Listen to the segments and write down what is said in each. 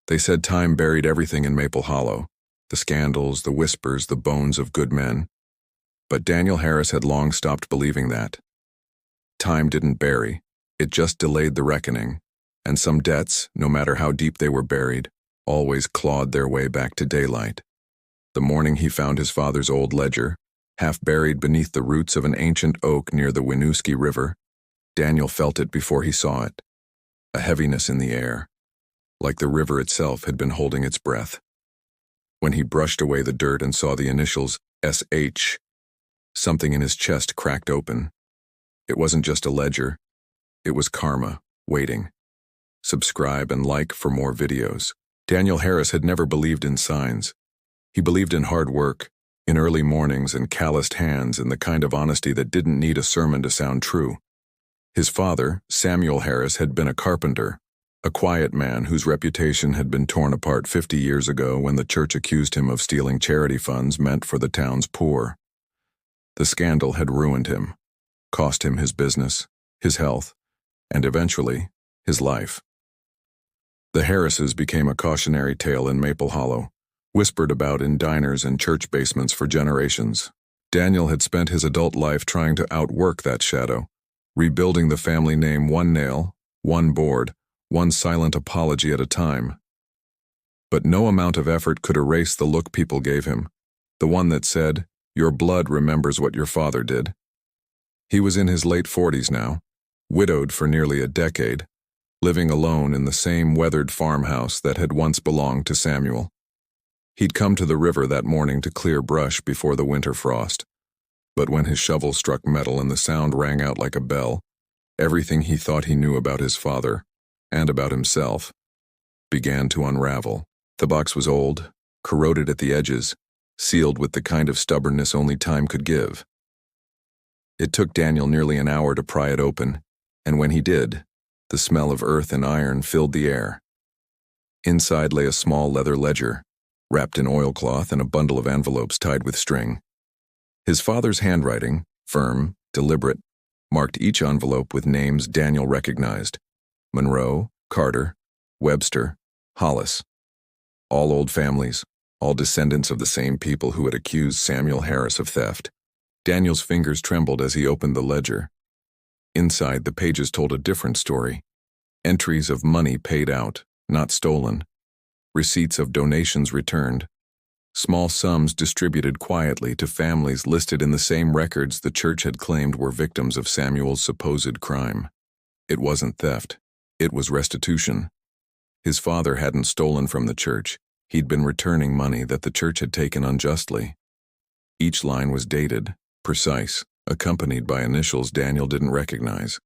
They said time buried everything in Maple Hollow, the scandals, the whispers, the bones of good men. But Daniel Harris had long stopped believing that. Time didn't bury, it just delayed the reckoning, and some debts, no matter how deep they were buried, always clawed their way back to daylight. The morning he found his father's old ledger, half buried beneath the roots of an ancient oak near the Winooski River, Daniel felt it before he saw it. A heaviness in the air, like the river itself had been holding its breath. When he brushed away the dirt and saw the initials S.H., something in his chest cracked open. It wasn't just a ledger, it was karma, waiting. Subscribe and like for more videos. Daniel Harris had never believed in signs. He believed in hard work, in early mornings and calloused hands, and the kind of honesty that didn't need a sermon to sound true. His father, Samuel Harris, had been a carpenter, a quiet man whose reputation had been torn apart 50 years ago when the church accused him of stealing charity funds meant for the town's poor. The scandal had ruined him, cost him his business, his health, and eventually, his life. The Harrises became a cautionary tale in Maple Hollow, whispered about in diners and church basements for generations. Daniel had spent his adult life trying to outwork that shadow, rebuilding the family name one nail, one board, one silent apology at a time. But no amount of effort could erase the look people gave him, the one that said, "Your blood remembers what your father did." He was in his late 40s now, widowed for nearly a decade, living alone in the same weathered farmhouse that had once belonged to Samuel. He'd come to the river that morning to clear brush before the winter frost. But when his shovel struck metal and the sound rang out like a bell, everything he thought he knew about his father, and about himself, began to unravel. The box was old, corroded at the edges, sealed with the kind of stubbornness only time could give. It took Daniel nearly an hour to pry it open, and when he did, the smell of earth and iron filled the air. Inside lay a small leather ledger, wrapped in oilcloth and a bundle of envelopes tied with string. His father's handwriting, firm, deliberate, marked each envelope with names Daniel recognized: Monroe, Carter, Webster, Hollis. All old families, all descendants of the same people who had accused Samuel Harris of theft. Daniel's fingers trembled as he opened the ledger. Inside, the pages told a different story. Entries of money paid out, not stolen. Receipts of donations returned. Small sums distributed quietly to families listed in the same records the church had claimed were victims of Samuel's supposed crime. It wasn't theft. It was restitution. His father hadn't stolen from the church. He'd been returning money that the church had taken unjustly. Each line was dated, precise, accompanied by initials Daniel didn't recognize.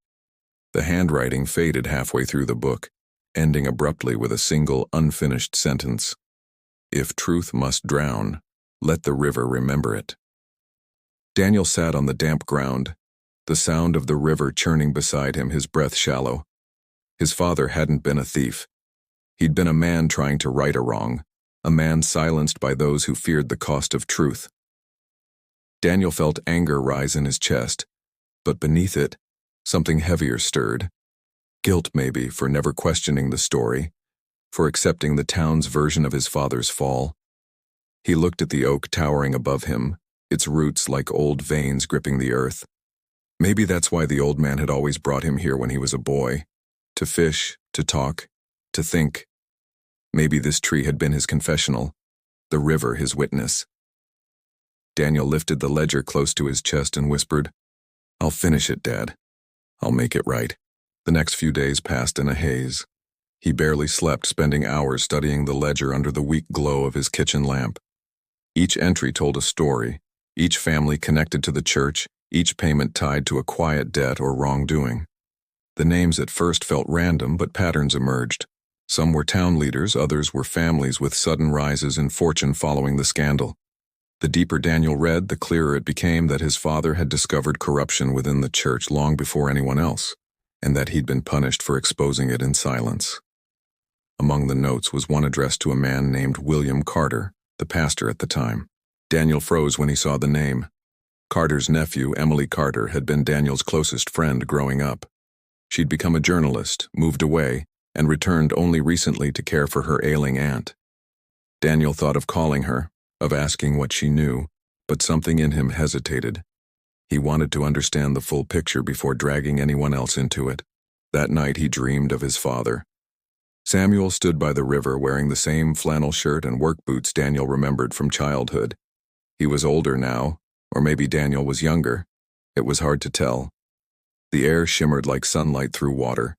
The handwriting faded halfway through the book, ending abruptly with a single unfinished sentence: "If truth must drown, let the river remember it." Daniel sat on the damp ground, the sound of the river churning beside him, his breath shallow. His father hadn't been a thief. He'd been a man trying to right a wrong, a man silenced by those who feared the cost of truth. Daniel felt anger rise in his chest, but beneath it, something heavier stirred. Guilt, maybe, for never questioning the story, for accepting the town's version of his father's fall. He looked at the oak towering above him, its roots like old veins gripping the earth. Maybe that's why the old man had always brought him here when he was a boy, to fish, to talk, to think. Maybe this tree had been his confessional, the river his witness. Daniel lifted the ledger close to his chest and whispered, "I'll finish it, Dad. I'll make it right." The next few days passed in a haze. He barely slept, spending hours studying the ledger under the weak glow of his kitchen lamp. Each entry told a story, each family connected to the church, each payment tied to a quiet debt or wrongdoing. The names at first felt random, but patterns emerged. Some were town leaders, others were families with sudden rises in fortune following the scandal. The deeper Daniel read, the clearer it became that his father had discovered corruption within the church long before anyone else, and that he'd been punished for exposing it in silence. Among the notes was one addressed to a man named William Carter, the pastor at the time. Daniel froze when he saw the name. Carter's nephew, Emily Carter, had been Daniel's closest friend growing up. She'd become a journalist, moved away, and returned only recently to care for her ailing aunt. Daniel thought of calling her, of asking what she knew, but something in him hesitated. He wanted to understand the full picture before dragging anyone else into it. That night he dreamed of his father. Samuel stood by the river wearing the same flannel shirt and work boots Daniel remembered from childhood. He was older now, or maybe Daniel was younger. It was hard to tell. The air shimmered like sunlight through water.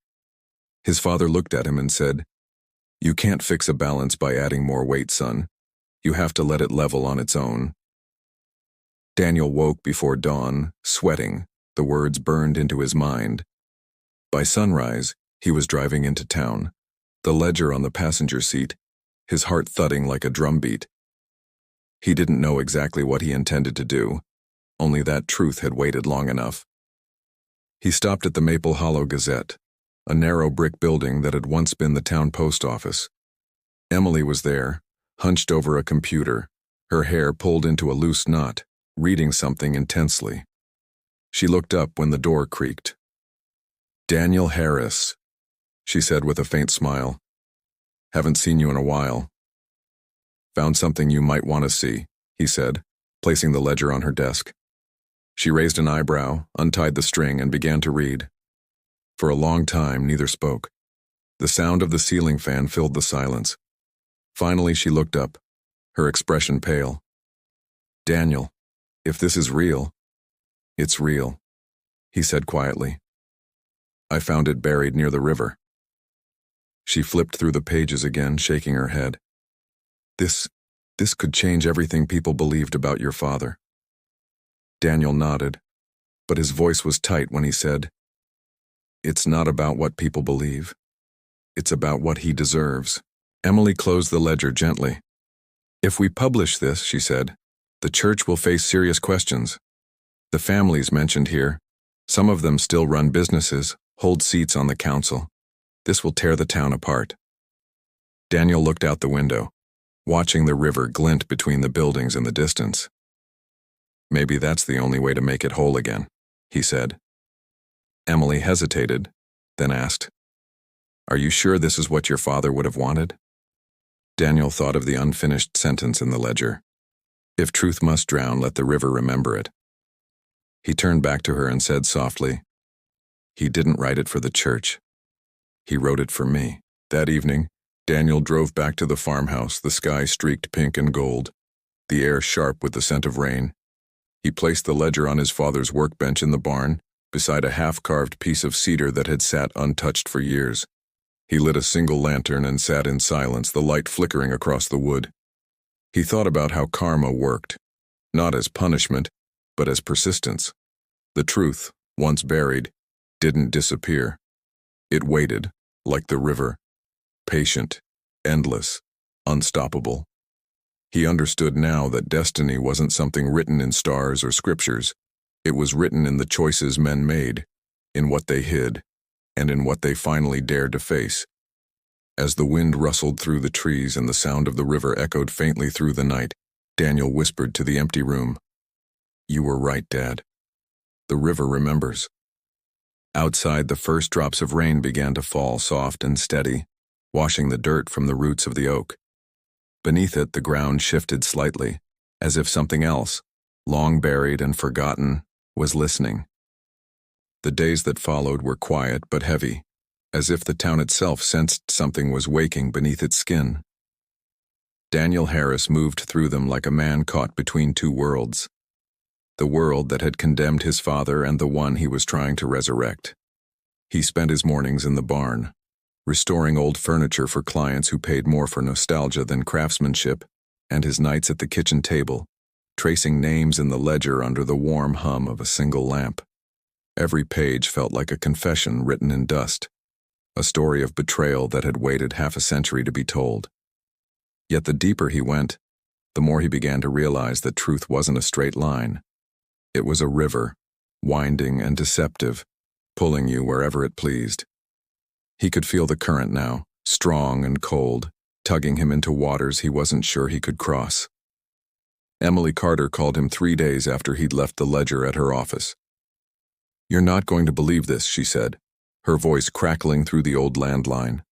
His father looked at him and said, "You can't fix a balance by adding more weight, son. You have to let it level on its own." Daniel woke before dawn, sweating. The words burned into his mind. By sunrise, he was driving into town, the ledger on the passenger seat, his heart thudding like a drumbeat. He didn't know exactly what he intended to do, only that truth had waited long enough. He stopped at the Maple Hollow Gazette, a narrow brick building that had once been the town post office. Emily was there, hunched over a computer, her hair pulled into a loose knot, reading something intensely. She looked up when the door creaked. "Daniel Harris," she said with a faint smile. "Haven't seen you in a while." "Found something you might want to see," he said, placing the ledger on her desk. She raised an eyebrow, untied the string, and began to read. For a long time, neither spoke. The sound of the ceiling fan filled the silence. Finally, she looked up, her expression pale. "Daniel, if this is real..." "It's real," he said quietly. "I found it buried near the river." She flipped through the pages again, shaking her head. This could change everything people believed about your father." Daniel nodded, but his voice was tight when he said, "It's not about what people believe. It's about what he deserves." Emily closed the ledger gently. "If we publish this," she said, "the church will face serious questions. The families mentioned here, some of them still run businesses, hold seats on the council. This will tear the town apart." Daniel looked out the window, watching the river glint between the buildings in the distance. "Maybe that's the only way to make it whole again," he said. Emily hesitated, then asked, "Are you sure this is what your father would have wanted?" Daniel thought of the unfinished sentence in the ledger. "If truth must drown, let the river remember it." He turned back to her and said softly, "He didn't write it for the church. He wrote it for me." That evening, Daniel drove back to the farmhouse, the sky streaked pink and gold, the air sharp with the scent of rain. He placed the ledger on his father's workbench in the barn, beside a half-carved piece of cedar that had sat untouched for years. He lit a single lantern and sat in silence, the light flickering across the wood. He thought about how karma worked, not as punishment, but as persistence. The truth, once buried, didn't disappear. It waited, like the river, patient, endless, unstoppable. He understood now that destiny wasn't something written in stars or scriptures. It was written in the choices men made, in what they hid, and in what they finally dared to face. As the wind rustled through the trees and the sound of the river echoed faintly through the night, Daniel whispered to the empty room, "You were right, Dad. The river remembers." Outside, the first drops of rain began to fall, soft and steady, washing the dirt from the roots of the oak. Beneath it, the ground shifted slightly, as if something else, long buried and forgotten, was listening. The days that followed were quiet but heavy, as if the town itself sensed something was waking beneath its skin. Daniel Harris moved through them like a man caught between two worlds. The world that had condemned his father and the one he was trying to resurrect. He spent his mornings in the barn, restoring old furniture for clients who paid more for nostalgia than craftsmanship, and his nights at the kitchen table, tracing names in the ledger under the warm hum of a single lamp. Every page felt like a confession written in dust, a story of betrayal that had waited half a century to be told. Yet the deeper he went, the more he began to realize that truth wasn't a straight line. It was a river, winding and deceptive, pulling you wherever it pleased. He could feel the current now, strong and cold, tugging him into waters he wasn't sure he could cross. Emily Carter called him 3 days after he'd left the ledger at her office. "You're not going to believe this," she said, her voice crackling through the old landline.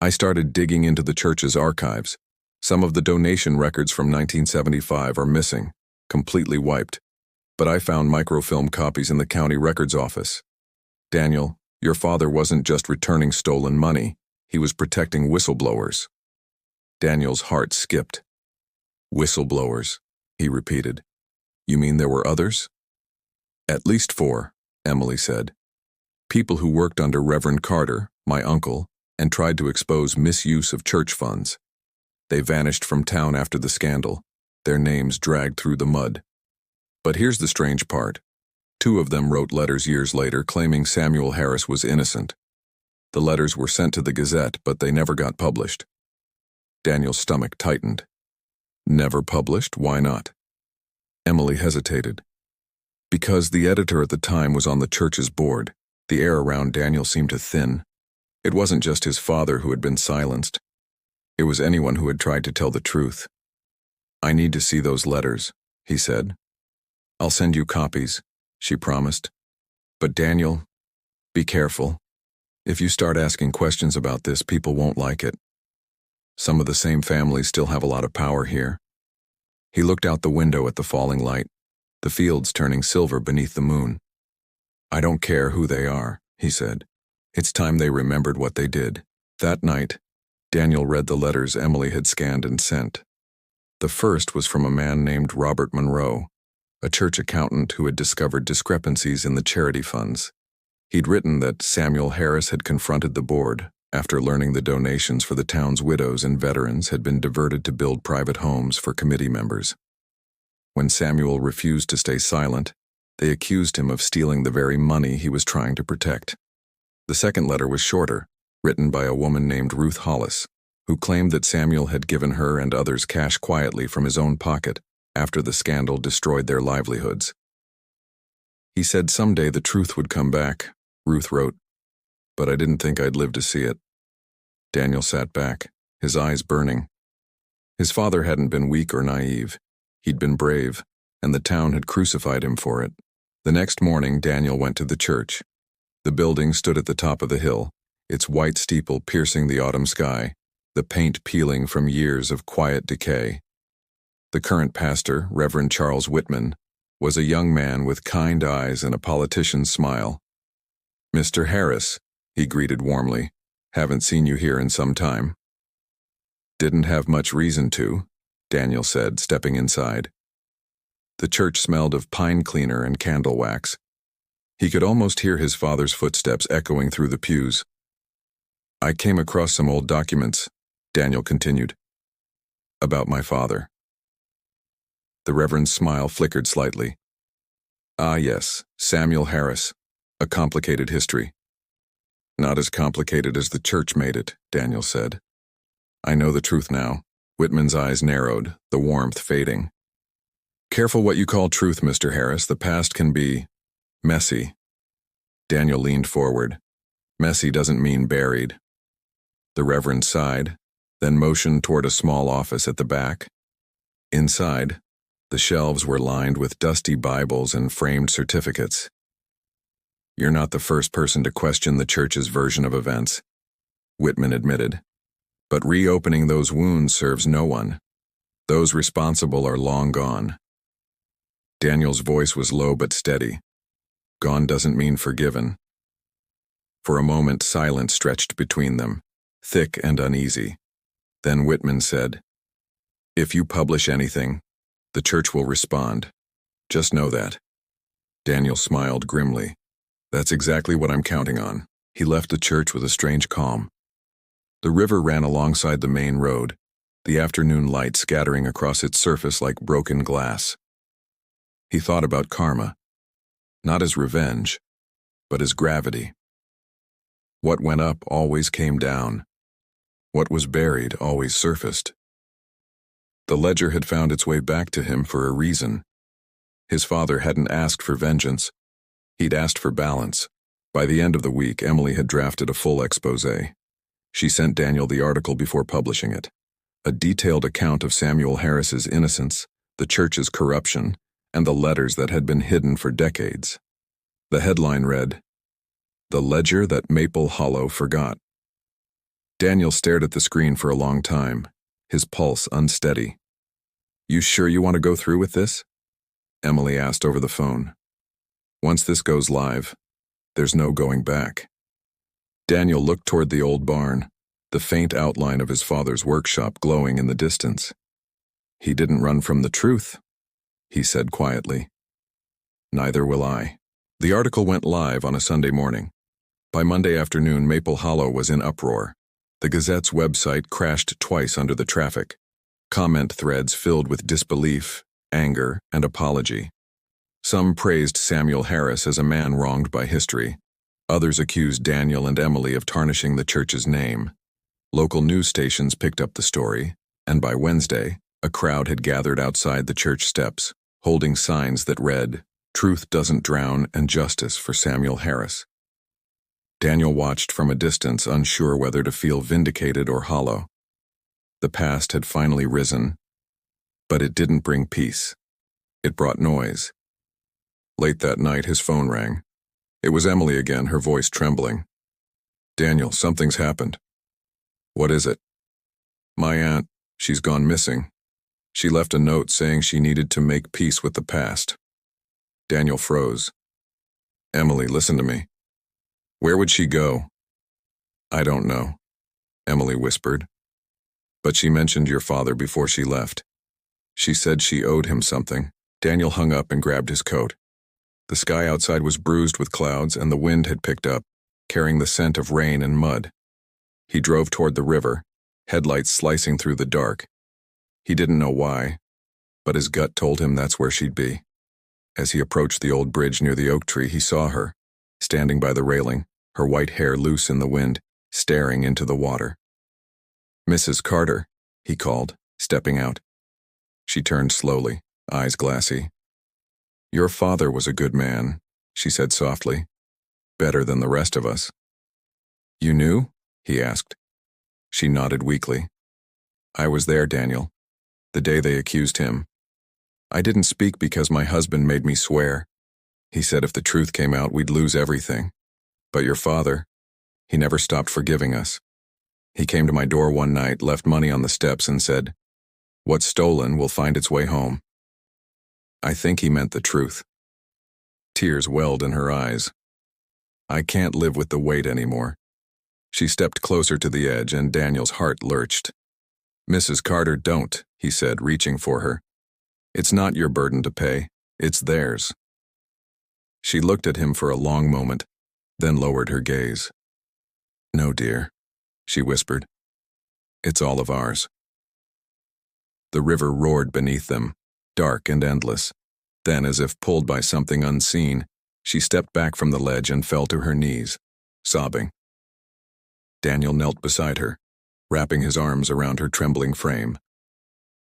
I started digging into the church's archives. Some of the donation records from 1975 are missing, completely wiped. But I found microfilm copies in the county records office. Daniel, your father wasn't just returning stolen money, he was protecting whistleblowers. Daniel's heart skipped. Whistleblowers, he repeated. You mean there were others? At least 4, Emily said. People who worked under Reverend Carter, my uncle, and tried to expose misuse of church funds. They vanished from town after the scandal, their names dragged through the mud. But here's the strange part. 2 of them wrote letters years later claiming Samuel Harris was innocent. The letters were sent to the Gazette, but they never got published. Daniel's stomach tightened. Never published? Why not? Emily hesitated. Because the editor at the time was on the church's board, the air around Daniel seemed to thin. It wasn't just his father who had been silenced. It was anyone who had tried to tell the truth. I need to see those letters, he said. I'll send you copies, she promised. But Daniel, be careful. If you start asking questions about this, people won't like it. Some of the same families still have a lot of power here. He looked out the window at the falling light, the fields turning silver beneath the moon. I don't care who they are, he said. It's time they remembered what they did. That night, Daniel read the letters Emily had scanned and sent. The first was from a man named Robert Monroe, a church accountant who had discovered discrepancies in the charity funds. He'd written that Samuel Harris had confronted the board after learning the donations for the town's widows and veterans had been diverted to build private homes for committee members. When Samuel refused to stay silent, they accused him of stealing the very money he was trying to protect. The second letter was shorter, written by a woman named Ruth Hollis, who claimed that Samuel had given her and others cash quietly from his own pocket after the scandal destroyed their livelihoods. He said someday the truth would come back, Ruth wrote, but I didn't think I'd live to see it. Daniel sat back, his eyes burning. His father hadn't been weak or naive. He'd been brave, and the town had crucified him for it. The next morning, Daniel went to the church. The building stood at the top of the hill, its white steeple piercing the autumn sky, the paint peeling from years of quiet decay. The current pastor, Reverend Charles Whitman, was a young man with kind eyes and a politician's smile. Mr. Harris, he greeted warmly. Haven't seen you here in some time. Didn't have much reason to, Daniel said, stepping inside. The church smelled of pine cleaner and candle wax. He could almost hear his father's footsteps echoing through the pews. I came across some old documents, Daniel continued, about my father. The Reverend's smile flickered slightly. Ah yes, Samuel Harris, a complicated history. Not as complicated as the church made it, Daniel said. I know the truth now. Whitman's eyes narrowed, the warmth fading. Careful what you call truth, Mr. Harris. The past can be messy. Daniel leaned forward. Messy doesn't mean buried. The Reverend sighed, then motioned toward a small office at the back. Inside, the shelves were lined with dusty Bibles and framed certificates. You're not the first person to question the church's version of events, Whitman admitted. But reopening those wounds serves no one. Those responsible are long gone. Daniel's voice was low but steady. Gone doesn't mean forgiven. For a moment, silence stretched between them, thick and uneasy. Then Whitman said, If you publish anything, the church will respond. Just know that. Daniel smiled grimly. That's exactly what I'm counting on. He left the church with a strange calm. The river ran alongside the main road, the afternoon light scattering across its surface like broken glass. He thought about karma, not as revenge, but as gravity. What went up always came down. What was buried always surfaced. The ledger had found its way back to him for a reason. His father hadn't asked for vengeance. He'd asked for balance. By the end of the week, Emily had drafted a full exposé. She sent Daniel the article before publishing it. A detailed account of Samuel Harris's innocence, the church's corruption, and the letters that had been hidden for decades. The headline read, The Ledger That Maple Hollow Forgot. Daniel stared at the screen for a long time, his pulse unsteady. "You sure you want to go through with this?" Emily asked over the phone. "Once this goes live, there's no going back." Daniel looked toward the old barn, the faint outline of his father's workshop glowing in the distance. "He didn't run from the truth," he said quietly. "Neither will I." The article went live on a Sunday morning. By Monday afternoon, Maple Hollow was in uproar. The Gazette's website crashed twice under the traffic. Comment threads filled with disbelief, anger, and apology. Some praised Samuel Harris as a man wronged by history. Others accused Daniel and Emily of tarnishing the church's name. Local news stations picked up the story, and by Wednesday, a crowd had gathered outside the church steps, holding signs that read, "Truth doesn't drown and justice for Samuel Harris." Daniel watched from a distance, unsure whether to feel vindicated or hollow. The past had finally risen, but it didn't bring peace. It brought noise. Late that night, his phone rang. It was Emily again, her voice trembling. "Daniel, something's happened." "What is it?" "My aunt, she's gone missing. She left a note saying she needed to make peace with the past." Daniel froze. "Emily, listen to me. Where would she go?" "I don't know," Emily whispered. "But she mentioned your father before she left. She said she owed him something." Daniel hung up and grabbed his coat. The sky outside was bruised with clouds, and the wind had picked up, carrying the scent of rain and mud. He drove toward the river, headlights slicing through the dark. He didn't know why, but his gut told him that's where she'd be. As he approached the old bridge near the oak tree, he saw her, standing by the railing, her white hair loose in the wind, staring into the water. "Mrs. Carter," he called, stepping out. She turned slowly, eyes glassy. "Your father was a good man," she said softly. "Better than the rest of us." "You knew?" he asked. She nodded weakly. "I was there, Daniel, the day they accused him. I didn't speak because my husband made me swear. He said if the truth came out, we'd lose everything. But your father, he never stopped forgiving us. He came to my door one night, left money on the steps, and said, 'What's stolen will find its way home.' I think he meant the truth." Tears welled in her eyes. "I can't live with the weight anymore." She stepped closer to the edge, and Daniel's heart lurched. "Mrs. Carter, don't," he said, reaching for her. "It's not your burden to pay. It's theirs." She looked at him for a long moment, then lowered her gaze. "No, dear," she whispered. "It's all of ours." The river roared beneath them, dark and endless. Then, as if pulled by something unseen, she stepped back from the ledge and fell to her knees, sobbing. Daniel knelt beside her, wrapping his arms around her trembling frame.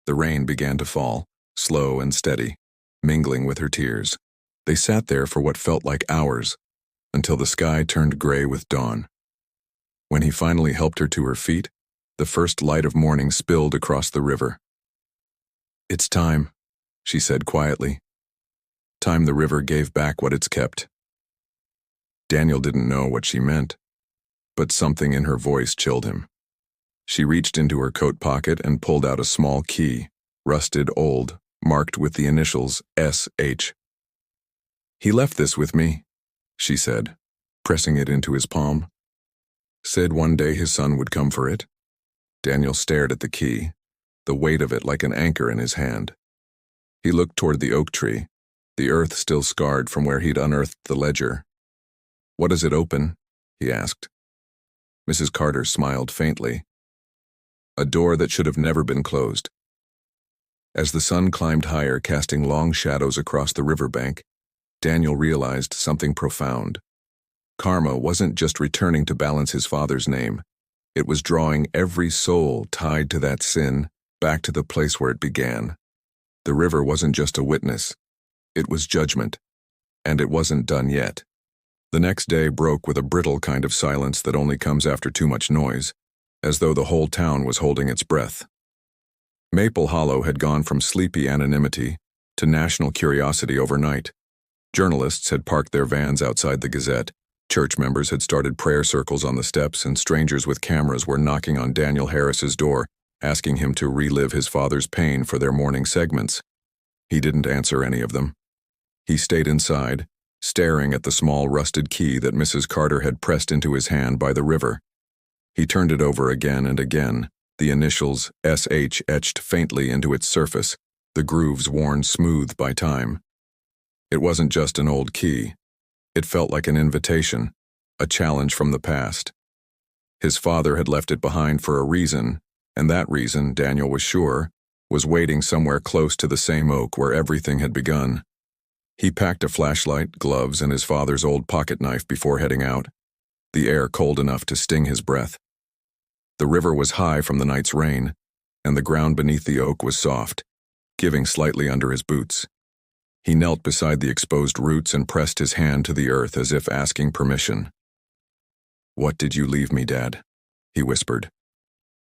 The rain began to fall, slow and steady, mingling with her tears. They sat there for what felt like hours, until the sky turned gray with dawn. When he finally helped her to her feet, the first light of morning spilled across the river. "It's time," she said quietly. "Time the river gave back what it's kept." Daniel didn't know what she meant, but something in her voice chilled him. She reached into her coat pocket and pulled out a small key, rusted old, marked with the initials S.H. "He left this with me," she said, pressing it into his palm. "Said one day his son would come for it." Daniel stared at the key, the weight of it like an anchor in his hand. He looked toward the oak tree, the earth still scarred from where he'd unearthed the ledger. "What does it open?" he asked. Mrs. Carter smiled faintly. "A door that should have never been closed." As the sun climbed higher, casting long shadows across the riverbank, Daniel realized something profound. Karma wasn't just returning to balance his father's name. It was drawing every soul tied to that sin back to the place where it began. The river wasn't just a witness. It was judgment. And it wasn't done yet. The next day broke with a brittle kind of silence that only comes after too much noise, as though the whole town was holding its breath. Maple Hollow had gone from sleepy anonymity to national curiosity overnight. Journalists had parked their vans outside the Gazette, Church members had started prayer circles on the steps, and strangers with cameras were knocking on Daniel Harris's door, asking him to relive his father's pain for their morning segments. He didn't answer any of them. He stayed inside, staring at the small rusted key that Mrs. Carter had pressed into his hand by the river. He turned it over again and again, the initials SH etched faintly into its surface, the grooves worn smooth by time. It wasn't just an old key. It felt like an invitation, a challenge from the past. His father had left it behind for a reason, and that reason, Daniel was sure, was waiting somewhere close to the same oak where everything had begun. He packed a flashlight, gloves, and his father's old pocket knife before heading out, the air cold enough to sting his breath. The river was high from the night's rain, and the ground beneath the oak was soft, giving slightly under his boots. He knelt beside the exposed roots and pressed his hand to the earth as if asking permission. "What did you leave me, Dad?" he whispered.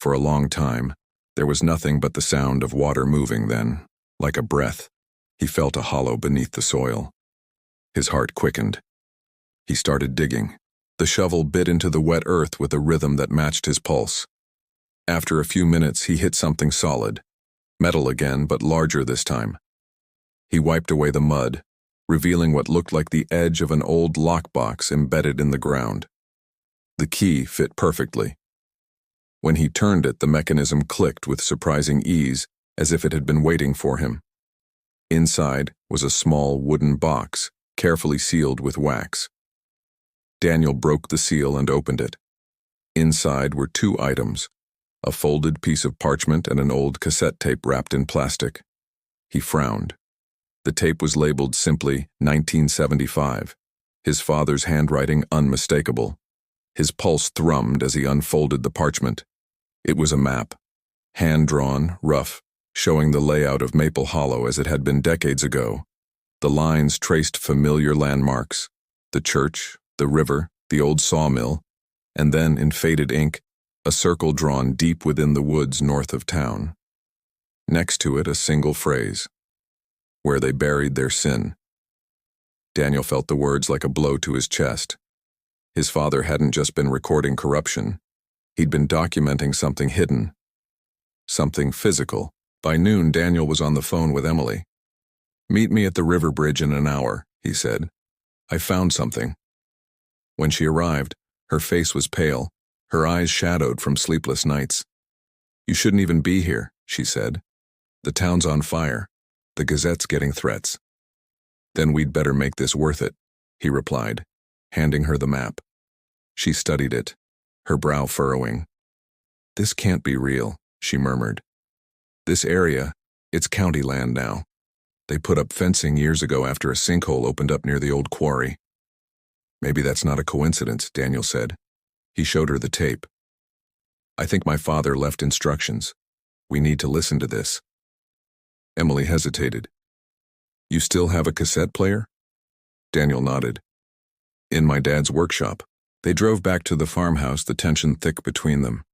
For a long time, there was nothing but the sound of water moving then, like a breath. He felt a hollow beneath the soil. His heart quickened. He started digging. The shovel bit into the wet earth with a rhythm that matched his pulse. After a few minutes, he hit something solid. Metal again, but larger this time. He wiped away the mud, revealing what looked like the edge of an old lockbox embedded in the ground. The key fit perfectly. When he turned it, the mechanism clicked with surprising ease, as if it had been waiting for him. Inside was a small wooden box, carefully sealed with wax. Daniel broke the seal and opened it. Inside were two items, a folded piece of parchment and an old cassette tape wrapped in plastic. He frowned. The tape was labeled simply 1975, his father's handwriting unmistakable. His pulse thrummed as he unfolded the parchment. It was a map, hand-drawn, rough, showing the layout of Maple Hollow as it had been decades ago. The lines traced familiar landmarks, the church, the river, the old sawmill, and then, in faded ink, a circle drawn deep within the woods north of town. Next to it, a single phrase, "Where they buried their sin." Daniel felt the words like a blow to his chest. His father hadn't just been recording corruption. He'd been documenting something hidden, something physical. By noon, Daniel was on the phone with Emily. "Meet me at the river bridge in an hour," he said. "I found something." When she arrived, her face was pale, her eyes shadowed from sleepless nights. "You shouldn't even be here," she said. "The town's on fire. The Gazette's getting threats." "Then we'd better make this worth it," he replied, handing her the map. She studied it, her brow furrowing. "This can't be real," she murmured. "This area, it's county land now. They put up fencing years ago after a sinkhole opened up near the old quarry." "Maybe that's not a coincidence," Daniel said. He showed her the tape. "I think my father left instructions. We need to listen to this." Emily hesitated. "You still have a cassette player?" Daniel nodded. "In my dad's workshop." They drove back to the farmhouse, the tension thick between them.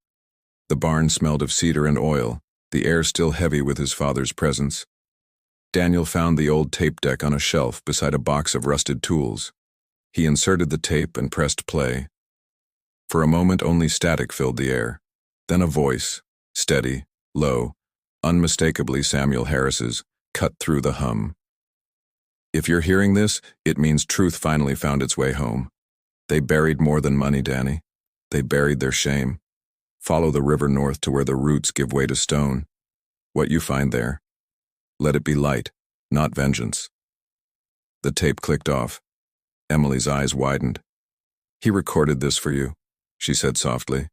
The barn smelled of cedar and oil, the air still heavy with his father's presence. Daniel found the old tape deck on a shelf beside a box of rusted tools. He inserted the tape and pressed play. For a moment, only static filled the air. Then a voice, steady, low, unmistakably Samuel Harris's, cut through the hum. "If you're hearing this, it means truth finally found its way home. They buried more than money, Danny. They buried their shame. Follow the river north to where the roots give way to stone. What you find there, let it be light, not vengeance." The tape clicked off. Emily's eyes widened. "He recorded this for you," she said softly.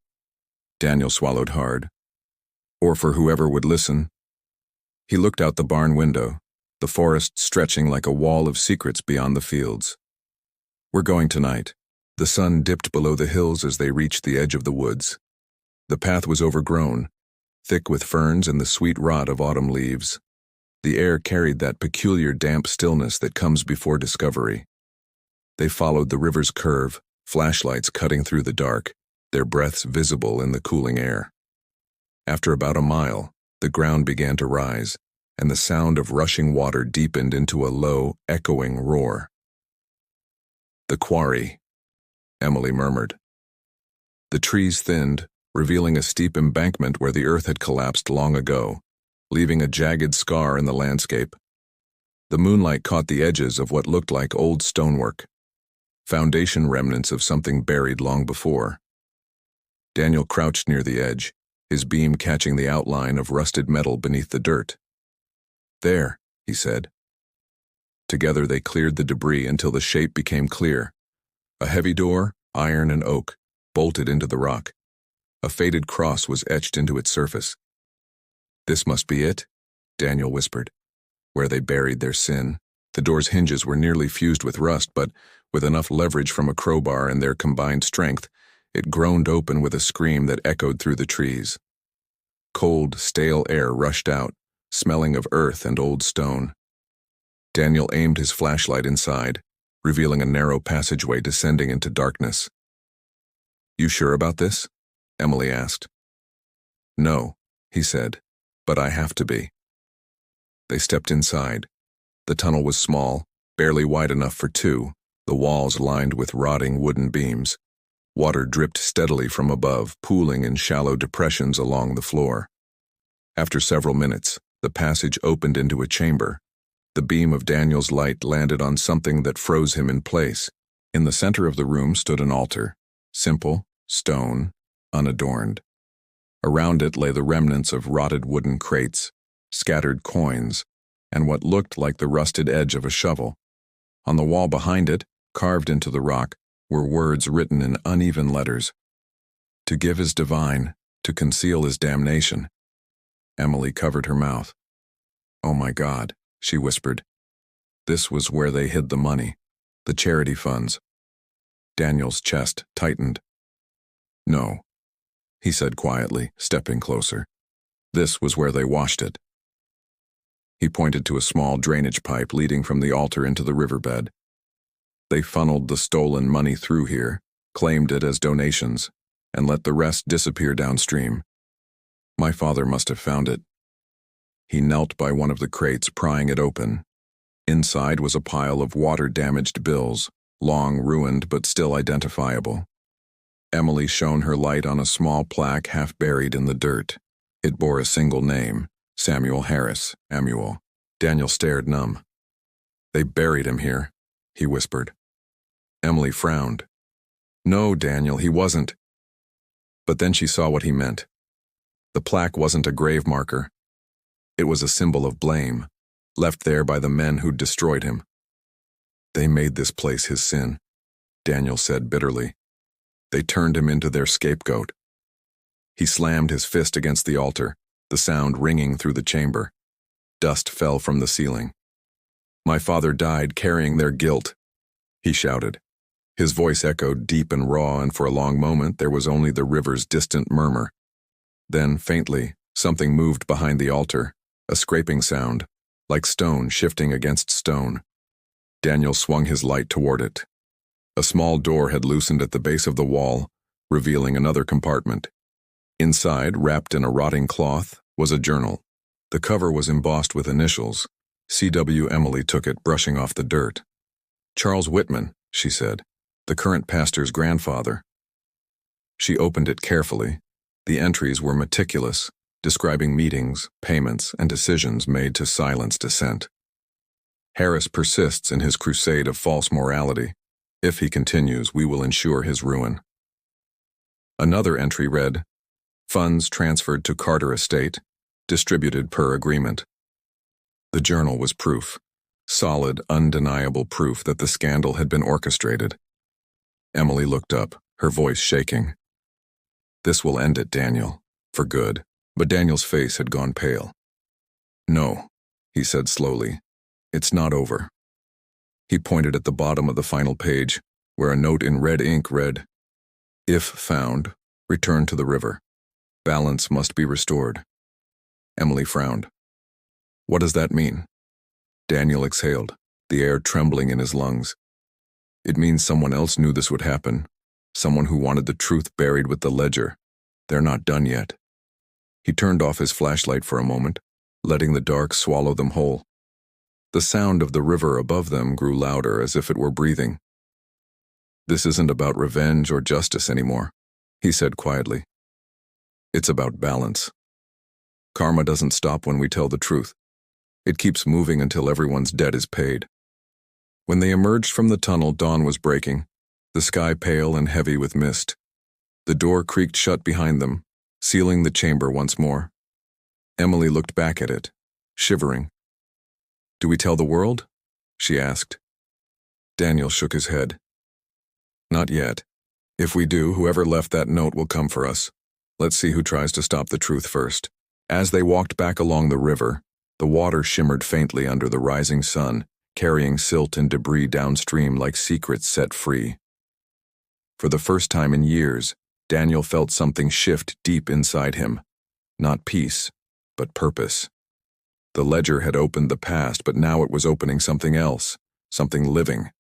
Daniel swallowed hard. "Or for whoever would listen." He looked out the barn window, the forest stretching like a wall of secrets beyond the fields. "We're going tonight." The sun dipped below the hills as they reached the edge of the woods. The path was overgrown, thick with ferns and the sweet rot of autumn leaves. The air carried that peculiar damp stillness that comes before discovery. They followed the river's curve, flashlights cutting through the dark, their breaths visible in the cooling air. After about a mile, the ground began to rise, and the sound of rushing water deepened into a low, echoing roar. The quarry. Emily murmured. The trees thinned, revealing a steep embankment where the earth had collapsed long ago, leaving a jagged scar in the landscape. The moonlight caught the edges of what looked like old stonework, foundation remnants of something buried long before. Daniel crouched near the edge, his beam catching the outline of rusted metal beneath the dirt. "There," he said. Together they cleared the debris until the shape became clear. A heavy door, iron and oak, bolted into the rock. A faded cross was etched into its surface. "This must be it," Daniel whispered, "where they buried their sin." The door's hinges were nearly fused with rust, but with enough leverage from a crowbar and their combined strength, it groaned open with a scream that echoed through the trees. Cold, stale air rushed out, smelling of earth and old stone. Daniel aimed his flashlight inside, revealing a narrow passageway descending into darkness. "You sure about this?" Emily asked. "No," he said, "but I have to be." They stepped inside. The tunnel was small, barely wide enough for two, the walls lined with rotting wooden beams. Water dripped steadily from above, pooling in shallow depressions along the floor. After several minutes, the passage opened into a chamber. The beam of Daniel's light landed on something that froze him in place. In the center of the room stood an altar, simple, stone, unadorned. Around it lay the remnants of rotted wooden crates, scattered coins, and what looked like the rusted edge of a shovel. On the wall behind it, carved into the rock, were words written in uneven letters. "To give is divine, to conceal is damnation." Emily covered her mouth. "Oh my God," she whispered. This was where they hid the money, the charity funds. Daniel's chest tightened. "No," he said quietly, stepping closer. "This was where they washed it." He pointed to a small drainage pipe leading from the altar into the riverbed. "They funneled the stolen money through here, claimed it as donations, and let the rest disappear downstream. My father must have found it." He knelt by one of the crates, prying it open. Inside was a pile of water-damaged bills, long ruined but still identifiable. Emily shone her light on a small plaque half buried in the dirt. It bore a single name, Samuel Harris, Amuel. Daniel stared numb. "They buried him here," he whispered. Emily frowned. "No, Daniel, he wasn't." But then she saw what he meant. The plaque wasn't a grave marker. It was a symbol of blame, left there by the men who'd destroyed him. "They made this place his sin," Daniel said bitterly. "They turned him into their scapegoat." He slammed his fist against the altar, the sound ringing through the chamber. Dust fell from the ceiling. "My father died carrying their guilt," he shouted. His voice echoed deep and raw, and for a long moment there was only the river's distant murmur. Then, faintly, something moved behind the altar, a scraping sound, like stone shifting against stone. Daniel swung his light toward it. A small door had loosened at the base of the wall, revealing another compartment. Inside, wrapped in a rotting cloth, was a journal. The cover was embossed with initials. C.W. Emily took it, brushing off the dirt. "Charles Whitman," she said, "the current pastor's grandfather." She opened it carefully. The entries were meticulous, describing meetings, payments, and decisions made to silence dissent. "Harris persists in his crusade of false morality. If he continues, we will ensure his ruin." Another entry read, "Funds transferred to Carter Estate, distributed per agreement." The journal was proof, solid, undeniable proof that the scandal had been orchestrated. Emily looked up, her voice shaking. "This will end it, Daniel, for good." But Daniel's face had gone pale. "No," he said slowly, "it's not over." He pointed at the bottom of the final page, where a note in red ink read, "If found, return to the river. Balance must be restored." Emily frowned. "What does that mean?" Daniel exhaled, the air trembling in his lungs. "It means someone else knew this would happen, someone who wanted the truth buried with the ledger. They're not done yet." He turned off his flashlight for a moment, letting the dark swallow them whole. The sound of the river above them grew louder, as if it were breathing. This isn't about revenge or justice anymore, he said quietly. It's about balance. Karma doesn't stop when we tell the truth. It keeps moving until everyone's debt is paid. When they emerged from the tunnel, dawn was breaking, the sky pale and heavy with mist. The door creaked shut behind them, sealing the chamber once more. Emily looked back at it, shivering. "Do we tell the world?" she asked. Daniel shook his head. "Not yet. If we do, whoever left that note will come for us. Let's see who tries to stop the truth first." As they walked back along the river, the water shimmered faintly under the rising sun, carrying silt and debris downstream like secrets set free. For the first time in years, Daniel felt something shift deep inside him. Not peace, but purpose. The ledger had opened the past, but now it was opening something else, something living.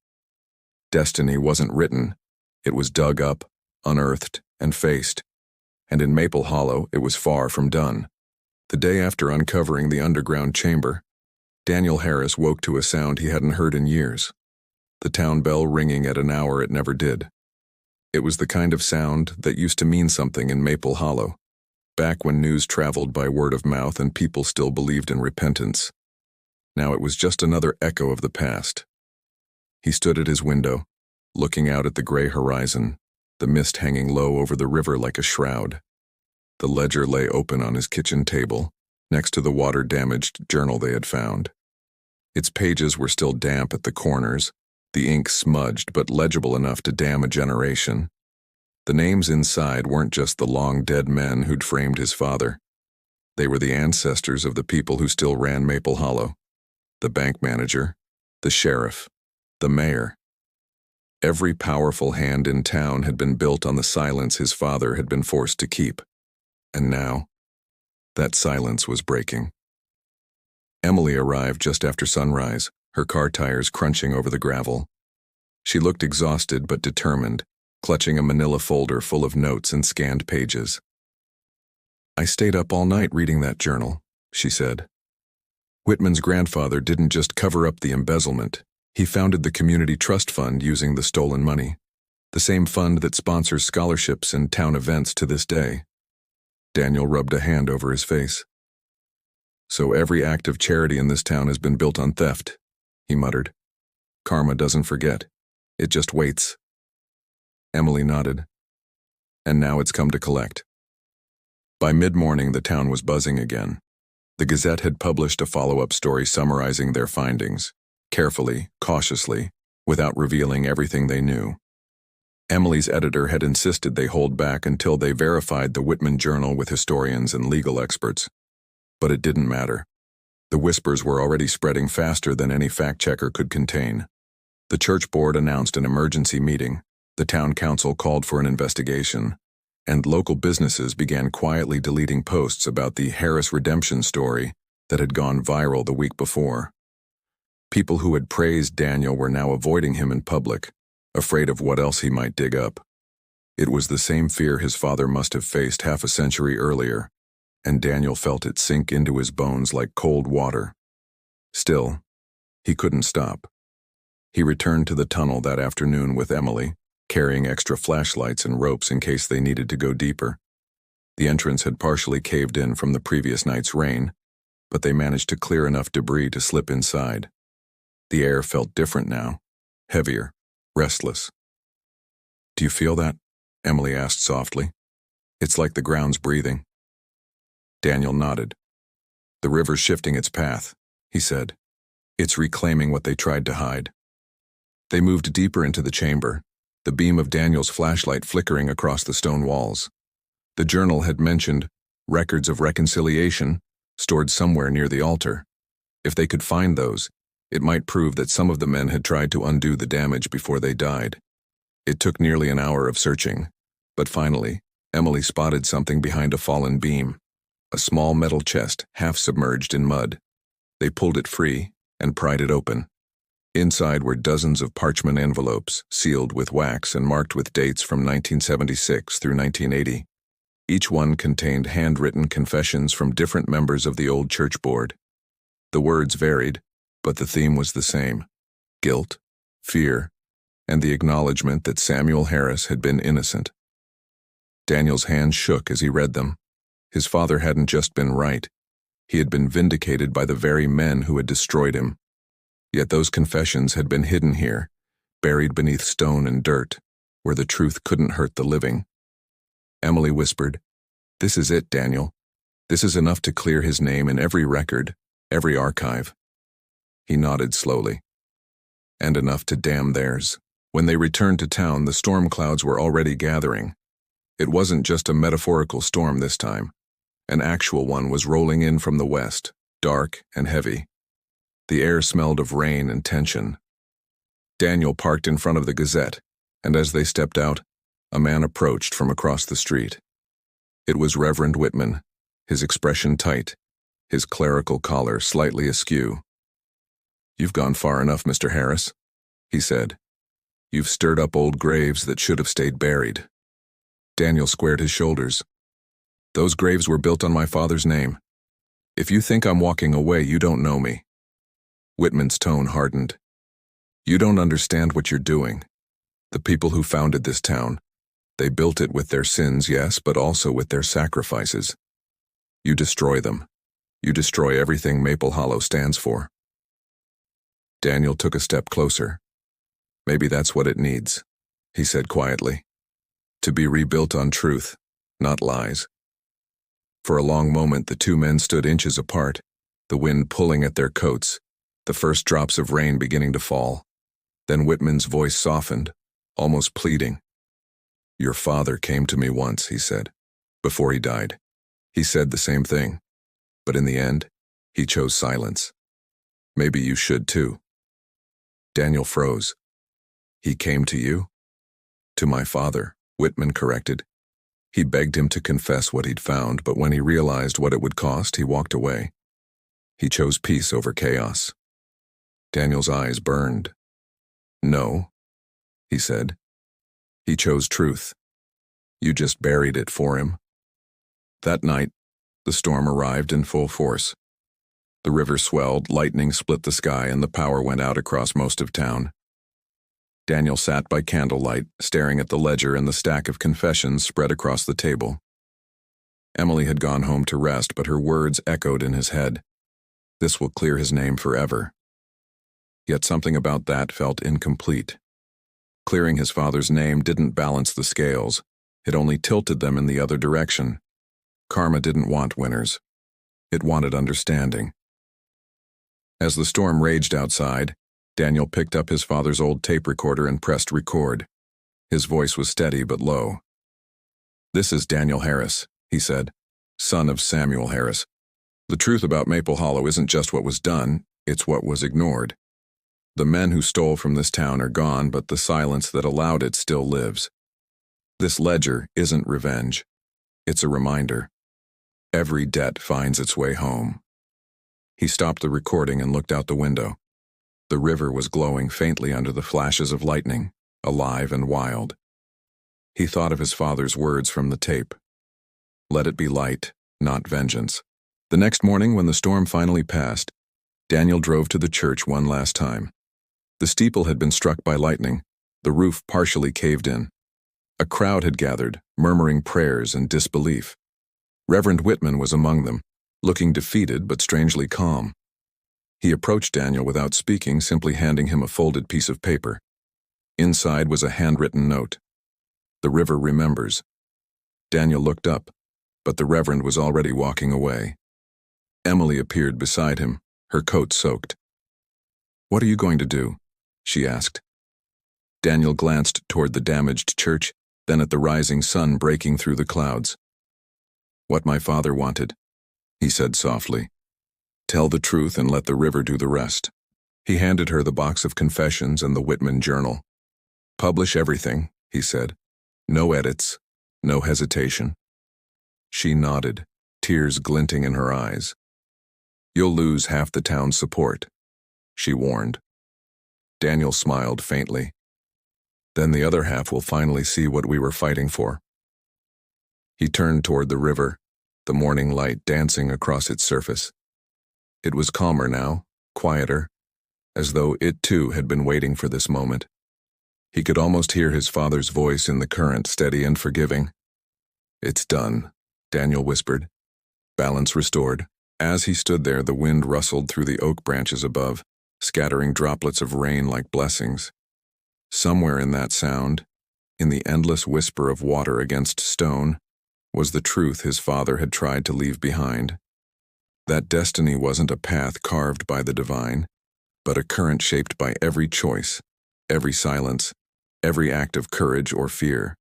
Destiny wasn't written. It was dug up, unearthed, and faced. And in Maple Hollow, it was far from done. The day after uncovering the underground chamber, Daniel Harris woke to a sound he hadn't heard in years. The town bell ringing at an hour it never did. It was the kind of sound that used to mean something in Maple Hollow, back when news traveled by word of mouth and people still believed in repentance. Now it was just another echo of the past. He stood at his window, looking out at the gray horizon, the mist hanging low over the river like a shroud. The ledger lay open on his kitchen table, next to the water-damaged journal they had found. Its pages were still damp at the corners, the ink smudged but legible enough to damn a generation. The names inside weren't just the long-dead men who'd framed his father. They were the ancestors of the people who still ran Maple Hollow. The bank manager, the sheriff, the mayor. Every powerful hand in town had been built on the silence his father had been forced to keep. And now, that silence was breaking. Emily arrived just after sunrise, her car tires crunching over the gravel. She looked exhausted but determined, clutching a manila folder full of notes and scanned pages. "I stayed up all night reading that journal," she said. Whitman's grandfather didn't just cover up the embezzlement. He founded the Community Trust Fund using the stolen money, the same fund that sponsors scholarships and town events to this day. Daniel rubbed a hand over his face. "So every act of charity in this town has been built on theft," he muttered. "Karma doesn't forget. It just waits." Emily nodded. "And now it's come to collect." By mid-morning, the town was buzzing again. The Gazette had published a follow-up story summarizing their findings, carefully, cautiously, without revealing everything they knew. Emily's editor had insisted they hold back until they verified the Whitman journal with historians and legal experts. But it didn't matter. The whispers were already spreading faster than any fact-checker could contain. The church board announced an emergency meeting, the town council called for an investigation, and local businesses began quietly deleting posts about the Harris redemption story that had gone viral the week before. People who had praised Daniel were now avoiding him in public, afraid of what else he might dig up. It was the same fear his father must have faced half a century earlier, and Daniel felt it sink into his bones like cold water. Still, he couldn't stop. He returned to the tunnel that afternoon with Emily, carrying extra flashlights and ropes in case they needed to go deeper. The entrance had partially caved in from the previous night's rain, but they managed to clear enough debris to slip inside. The air felt different now, heavier, restless. "Do you feel that?" Emily asked softly. "It's like the ground's breathing." Daniel nodded. "The river's shifting its path," he said. "It's reclaiming what they tried to hide." They moved deeper into the chamber, the beam of Daniel's flashlight flickering across the stone walls. The journal had mentioned records of reconciliation stored somewhere near the altar. If they could find those, it might prove that some of the men had tried to undo the damage before they died. It took nearly an hour of searching, but finally, Emily spotted something behind a fallen beam, a small metal chest half submerged in mud. They pulled it free and pried it open. Inside were dozens of parchment envelopes, sealed with wax and marked with dates from 1976 through 1980. Each one contained handwritten confessions from different members of the old church board. The words varied, but the theme was the same: guilt, fear, and the acknowledgement that Samuel Harris had been innocent. Daniel's hands shook as he read them. His father hadn't just been right. He had been vindicated by the very men who had destroyed him. Yet those confessions had been hidden here, buried beneath stone and dirt, where the truth couldn't hurt the living. Emily whispered, "This is it, Daniel. This is enough to clear his name in every record, every archive." He nodded slowly. "And enough to damn theirs." When they returned to town, the storm clouds were already gathering. It wasn't just a metaphorical storm this time. An actual one was rolling in from the west, dark and heavy. The air smelled of rain and tension. Daniel parked in front of the Gazette, and as they stepped out, a man approached from across the street. It was Reverend Whitman, his expression tight, his clerical collar slightly askew. "You've gone far enough, Mr. Harris," he said. "You've stirred up old graves that should have stayed buried." Daniel squared his shoulders. "Those graves were built on my father's name. If you think I'm walking away, you don't know me." Whitman's tone hardened. "You don't understand what you're doing. The people who founded this town, they built it with their sins, yes, but also with their sacrifices. You destroy them. You destroy everything Maple Hollow stands for." Daniel took a step closer. "Maybe that's what it needs," he said quietly. "To be rebuilt on truth, not lies." For a long moment, the two men stood inches apart, the wind pulling at their coats, the first drops of rain beginning to fall. Then Whitman's voice softened, almost pleading. "Your father came to me once," he said, "before he died. He said the same thing, but in the end, he chose silence. Maybe you should too." Daniel froze. "He came to you?" "To my father," Whitman corrected. "He begged him to confess what he'd found, but when he realized what it would cost, he walked away. He chose peace over chaos." Daniel's eyes burned. "No," he said. "He chose truth. You just buried it for him." That night, the storm arrived in full force. The river swelled, lightning split the sky, and the power went out across most of town. Daniel sat by candlelight, staring at the ledger and the stack of confessions spread across the table. Emily had gone home to rest, but her words echoed in his head. This will clear his name forever. Yet something about that felt incomplete. Clearing his father's name didn't balance the scales. It only tilted them in the other direction. Karma didn't want winners. It wanted understanding. As the storm raged outside, Daniel picked up his father's old tape recorder and pressed record. His voice was steady but low. "This is Daniel Harris," he said, "son of Samuel Harris. The truth about Maple Hollow isn't just what was done, it's what was ignored. The men who stole from this town are gone, but the silence that allowed it still lives. This ledger isn't revenge. It's a reminder. Every debt finds its way home." He stopped the recording and looked out the window. The river was glowing faintly under the flashes of lightning, alive and wild. He thought of his father's words from the tape. Let it be light, not vengeance. The next morning, when the storm finally passed, Daniel drove to the church one last time. The steeple had been struck by lightning, the roof partially caved in. A crowd had gathered, murmuring prayers and disbelief. Reverend Whitman was among them, looking defeated but strangely calm. He approached Daniel without speaking, simply handing him a folded piece of paper. Inside was a handwritten note. "The river remembers." Daniel looked up, but the Reverend was already walking away. Emily appeared beside him, her coat soaked. "What are you going to do?" she asked. Daniel glanced toward the damaged church, then at the rising sun breaking through the clouds. "What my father wanted," he said softly. "Tell the truth and let the river do the rest." He handed her the box of confessions and the Whitman journal. "Publish everything," he said. "No edits, no hesitation." She nodded, tears glinting in her eyes. "You'll lose half the town's support," she warned. Daniel smiled faintly. "Then the other half will finally see what we were fighting for." He turned toward the river, the morning light dancing across its surface. It was calmer now, quieter, as though it too had been waiting for this moment. He could almost hear his father's voice in the current, steady and forgiving. "It's done," Daniel whispered. Balance restored. As he stood there, the wind rustled through the oak branches above, scattering droplets of rain like blessings. Somewhere in that sound, in the endless whisper of water against stone, was the truth his father had tried to leave behind. That destiny wasn't a path carved by the divine, but a current shaped by every choice, every silence, every act of courage or fear.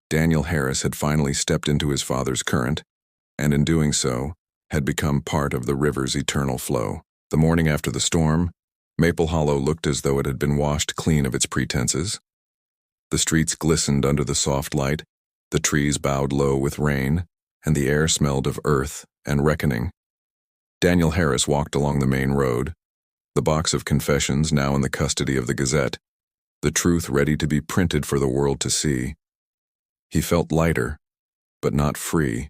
Daniel Harris had finally stepped into his father's current, and in doing so, had become part of the river's eternal flow. The morning after the storm, Maple Hollow looked as though it had been washed clean of its pretenses. The streets glistened under the soft light, the trees bowed low with rain, and the air smelled of earth and reckoning. Daniel Harris walked along the main road, the box of confessions now in the custody of the Gazette, the truth ready to be printed for the world to see. He felt lighter, but not free.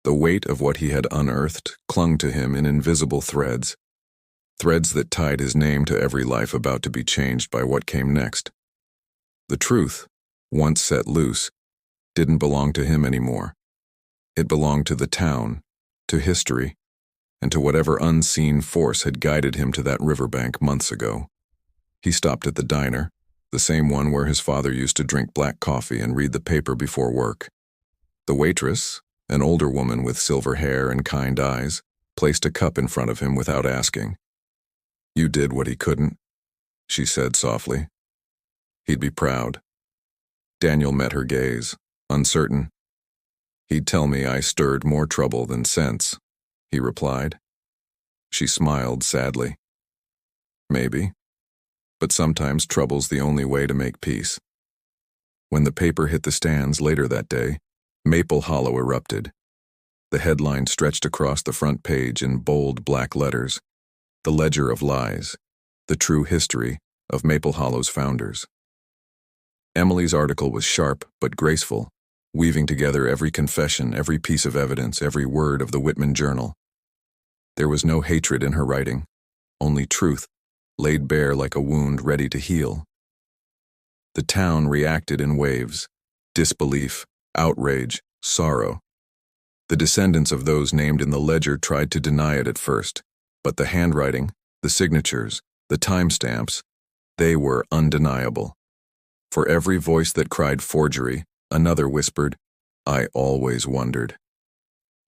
The weight of what he had unearthed clung to him in invisible threads, threads that tied his name to every life about to be changed by what came next. The truth, once set loose, didn't belong to him anymore. It belonged to the town, to history, and to whatever unseen force had guided him to that riverbank months ago. He stopped at the diner, the same one where his father used to drink black coffee and read the paper before work. The waitress, an older woman with silver hair and kind eyes, placed a cup in front of him without asking. "You did what he couldn't," she said softly. "He'd be proud." Daniel met her gaze, uncertain. "He'd tell me I stirred more trouble than sense," he replied. She smiled sadly. "Maybe. But sometimes trouble's the only way to make peace." When the paper hit the stands later that day, Maple Hollow erupted. The headline stretched across the front page in bold black letters: "The Ledger of Lies, the True History of Maple Hollow's Founders." Emily's article was sharp but graceful, weaving together every confession, every piece of evidence, every word of the Whitman Journal. There was no hatred in her writing, only truth, laid bare like a wound ready to heal. The town reacted in waves: disbelief, outrage, sorrow. The descendants of those named in the ledger tried to deny it at first, but the handwriting, the signatures, the timestamps, they were undeniable. For every voice that cried forgery, another whispered, "I always wondered."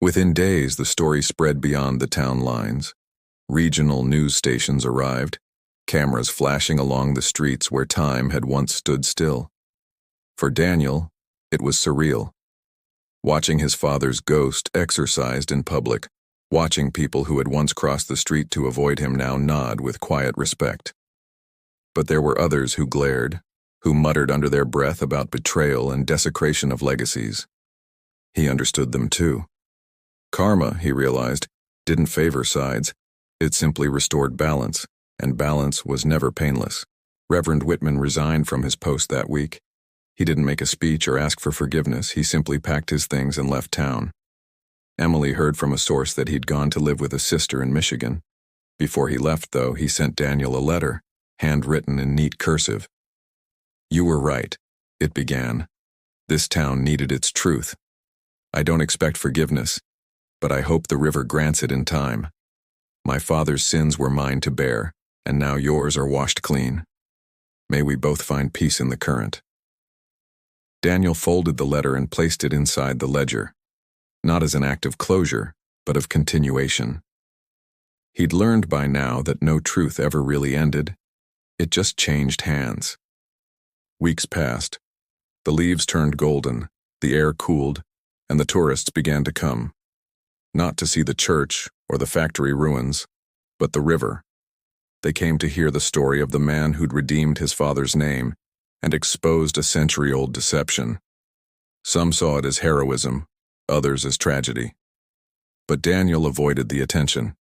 Within days, the story spread beyond the town lines. Regional news stations arrived, cameras flashing along the streets where time had once stood still. For Daniel, it was surreal. Watching his father's ghost exorcised in public, watching people who had once crossed the street to avoid him now nod with quiet respect. But there were others who glared, who muttered under their breath about betrayal and desecration of legacies. He understood them too. Karma, he realized, didn't favor sides. It simply restored balance, and balance was never painless. Reverend Whitman resigned from his post that week. He didn't make a speech or ask for forgiveness. He simply packed his things and left town. Emily heard from a source that he'd gone to live with a sister in Michigan. Before he left, though, he sent Daniel a letter, handwritten in neat cursive. "You were right," it began. "This town needed its truth. I don't expect forgiveness, but I hope the river grants it in time. My father's sins were mine to bear, and now yours are washed clean. May we both find peace in the current." Daniel folded the letter and placed it inside the ledger, not as an act of closure, but of continuation. He'd learned by now that no truth ever really ended. It just changed hands. Weeks passed. The leaves turned golden, the air cooled, and the tourists began to come. Not to see the church or the factory ruins, but the river. They came to hear the story of the man who'd redeemed his father's name and exposed a century-old deception. Some saw it as heroism, others as tragedy. But Daniel avoided the attention.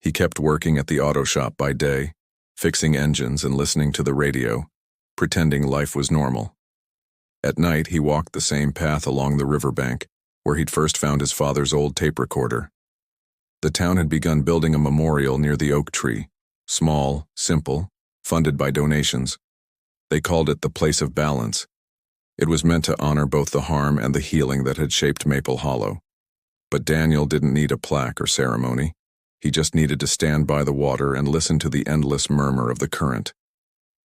He kept working at the auto shop by day, fixing engines and listening to the radio, pretending life was normal. At night, he walked the same path along the riverbank, where he'd first found his father's old tape recorder. The town had begun building a memorial near the oak tree, small, simple, funded by donations, They called it the Place of Balance. It was meant to honor both the harm and the healing that had shaped Maple Hollow. But Daniel didn't need a plaque or ceremony. He just needed to stand by the water and listen to the endless murmur of the current.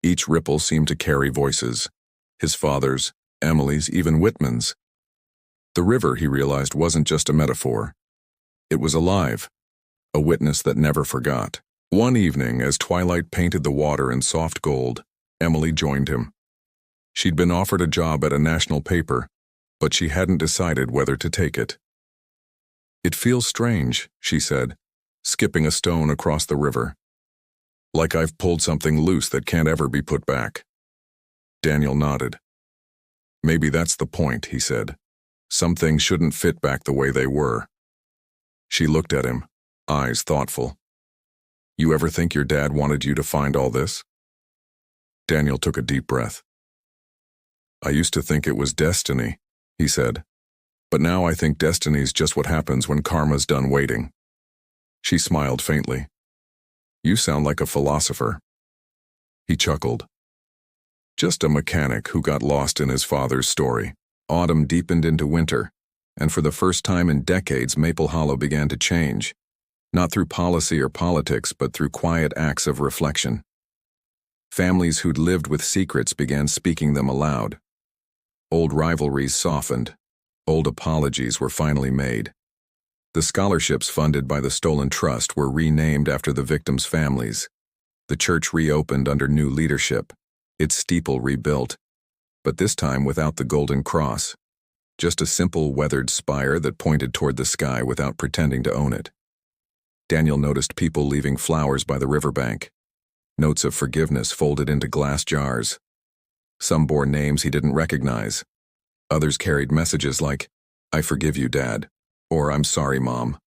Each ripple seemed to carry voices. His father's, Emily's, even Whitman's. The river, he realized, wasn't just a metaphor. It was alive, a witness that never forgot. One evening, as twilight painted the water in soft gold, Emily joined him. She'd been offered a job at a national paper, but she hadn't decided whether to take it. "It feels strange," she said, skipping a stone across the river. "Like I've pulled something loose that can't ever be put back." Daniel nodded. "Maybe that's the point," he said. "Some things shouldn't fit back the way they were." She looked at him, eyes thoughtful. "You ever think your dad wanted you to find all this?" Daniel took a deep breath. "I used to think it was destiny," he said. "But now I think destiny's just what happens when karma's done waiting." She smiled faintly. "You sound like a philosopher." He chuckled. "Just a mechanic who got lost in his father's story." Autumn deepened into winter, and for the first time in decades, Maple Hollow began to change. Not through policy or politics, but through quiet acts of reflection. Families who'd lived with secrets began speaking them aloud. Old rivalries softened. Old apologies were finally made. The scholarships funded by the Stolen Trust were renamed after the victims' families. The church reopened under new leadership, its steeple rebuilt, but this time without the golden cross, just a simple weathered spire that pointed toward the sky without pretending to own it. Daniel noticed people leaving flowers by the riverbank, notes of forgiveness folded into glass jars. Some bore names he didn't recognize. Others carried messages like, "I forgive you, Dad," or "I'm sorry, Mom."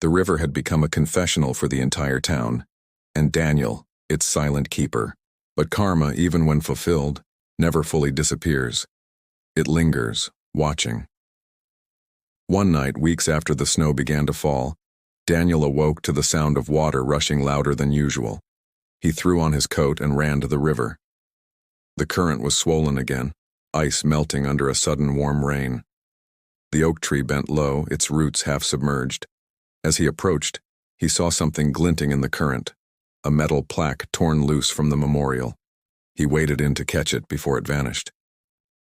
The river had become a confessional for the entire town, and Daniel, its silent keeper. But karma, even when fulfilled, never fully disappears. It lingers, watching. One night, weeks after the snow began to fall, Daniel awoke to the sound of water rushing louder than usual. He threw on his coat and ran to the river. The current was swollen again, ice melting under a sudden warm rain. The oak tree bent low, its roots half submerged. As he approached, he saw something glinting in the current, a metal plaque torn loose from the memorial. He waded in to catch it before it vanished.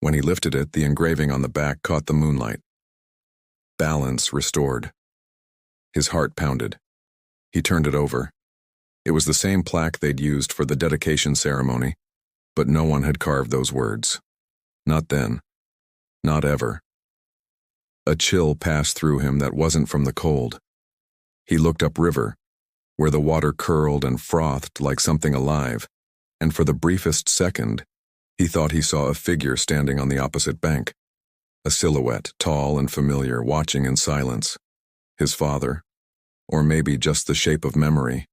When he lifted it, the engraving on the back caught the moonlight. Balance restored. His heart pounded. He turned it over. It was the same plaque they'd used for the dedication ceremony, but no one had carved those words. Not then. Not ever. A chill passed through him that wasn't from the cold. He looked upriver, where the water curled and frothed like something alive, and for the briefest second, he thought he saw a figure standing on the opposite bank. A silhouette, tall and familiar, watching in silence. His father, or maybe just the shape of memory.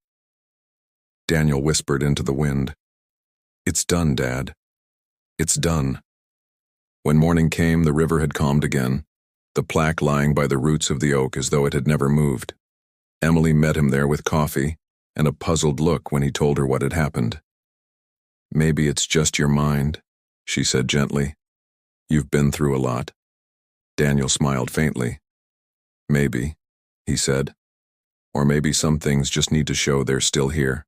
Daniel whispered into the wind, "It's done, Dad. It's done." When morning came, the river had calmed again, the plaque lying by the roots of the oak as though it had never moved. Emily met him there with coffee and a puzzled look when he told her what had happened. "Maybe it's just your mind," she said gently. "You've been through a lot." Daniel smiled faintly. "Maybe," he said. "Or maybe some things just need to show they're still here."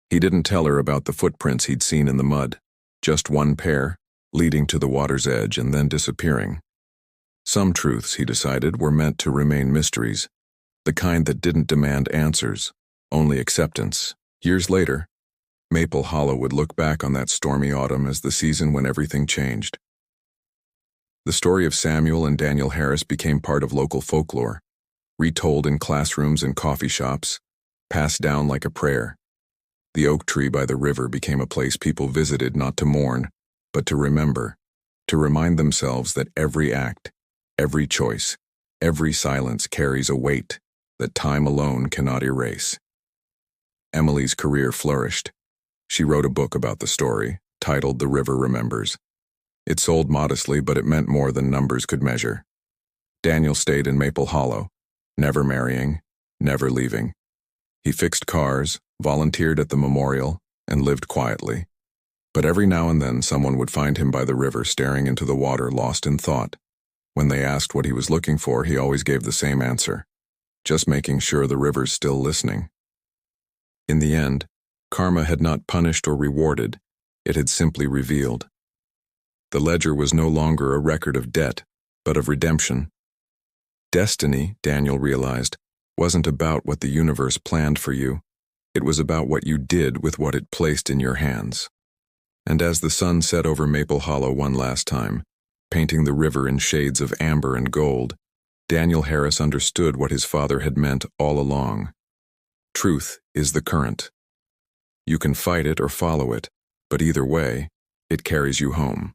He didn't tell her about the footprints he'd seen in the mud, just one pair, leading to the water's edge and then disappearing. Some truths, he decided, were meant to remain mysteries, the kind that didn't demand answers, only acceptance. Years later, Maple Hollow would look back on that stormy autumn as the season when everything changed. The story of Samuel and Daniel Harris became part of local folklore, retold in classrooms and coffee shops, passed down like a prayer. The oak tree by the river became a place people visited not to mourn, but to remember, to remind themselves that every act, every choice, every silence carries a weight that time alone cannot erase. Emily's career flourished. She wrote a book about the story, titled The River Remembers. It sold modestly, but it meant more than numbers could measure. Daniel stayed in Maple Hollow, never marrying, never leaving. He fixed cars, volunteered at the memorial, and lived quietly. But every now and then someone would find him by the river staring into the water, lost in thought. When they asked what he was looking for, he always gave the same answer: just making sure the river's still listening. In the end, karma had not punished or rewarded, it had simply revealed. The ledger was no longer a record of debt, but of redemption. Destiny, Daniel realized, wasn't about what the universe planned for you. It was about what you did with what it placed in your hands. And as the sun set over Maple Hollow one last time, painting the river in shades of amber and gold, Daniel Harris understood what his father had meant all along. Truth is the current. You can fight it or follow it, but either way, it carries you home.